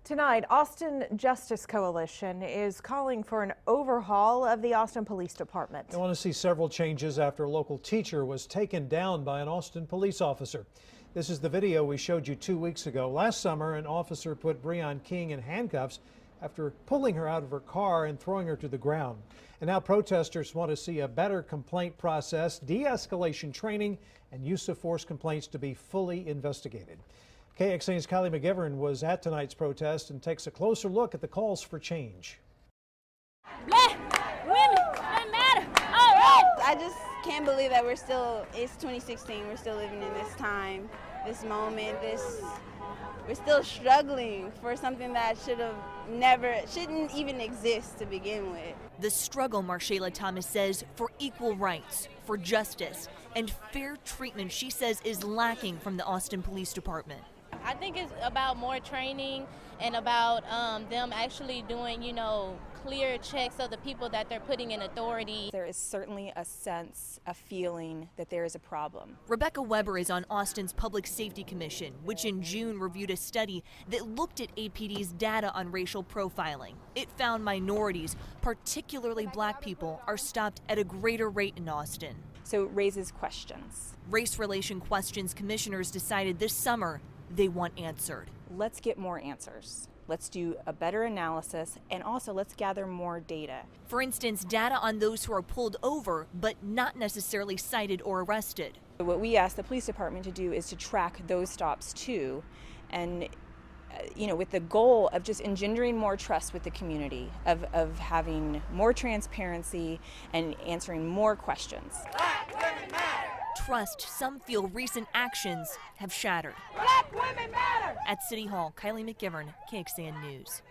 Tonight, Austin Justice Coalition is calling for an overhaul of the Austin Police Department. They want to see several changes after a local teacher was taken down by an Austin police officer. This is the video we showed you 2 weeks ago. Last summer, an officer put Breaion King in handcuffs after pulling her out of her car and throwing her to the ground. And now protesters want to see a better complaint process, de-escalation training, and use of force complaints to be fully investigated. KXAN's Kylie McGivern was at tonight's protest and takes a closer look at the calls for change. Black women, they matter. All right. I just can't believe that it's 2016, we're still living in this time, this moment, we're still struggling for something that shouldn't even exist to begin with. The struggle, Marshayla Thomas says, for equal rights, for justice, and fair treatment, she says, is lacking from the Austin Police Department. I think it's about more training and about them actually doing, clear checks of the people that they're putting in authority. There is certainly a sense, a feeling that there is a problem. Rebecca Weber is on Austin's Public Safety Commission, which in June reviewed a study that looked at APD's data on racial profiling. It found minorities, particularly black people, are stopped at a greater rate in Austin. So it raises questions. Race relation questions commissioners decided this summer they want answered. Let's get more answers. Let's do a better analysis, and also let's gather more data. For instance, data on those who are pulled over but not necessarily cited or arrested. What we asked the police department to do is to track those stops too, and with the goal of just engendering more trust with the community, of having more transparency and answering more questions. Black women matter. Trust some feel recent actions have shattered. Black women matter. At City Hall, Kylie McGivern, KXAN News.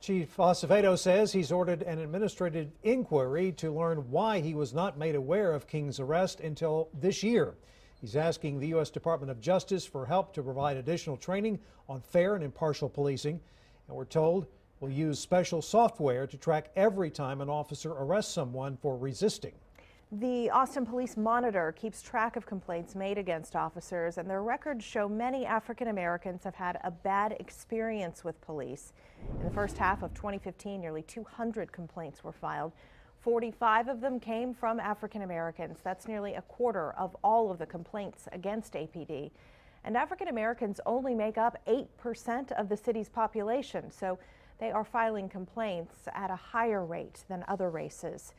Chief Acevedo says he's ordered an administrative inquiry to learn why he was not made aware of King's arrest until this year. He's asking the U.S. Department of Justice for help to provide additional training on fair and impartial policing. And we're told we'll use special software to track every time an officer arrests someone for resisting. The Austin Police Monitor keeps track of complaints made against officers, and their records show many African Americans have had a bad experience with police. In the first half of 2015, nearly 200 complaints were filed. 45 of them came from African Americans. That's nearly a quarter of all of the complaints against APD. And African Americans only make up 8% of the city's population, so they are filing complaints at a higher rate than other races.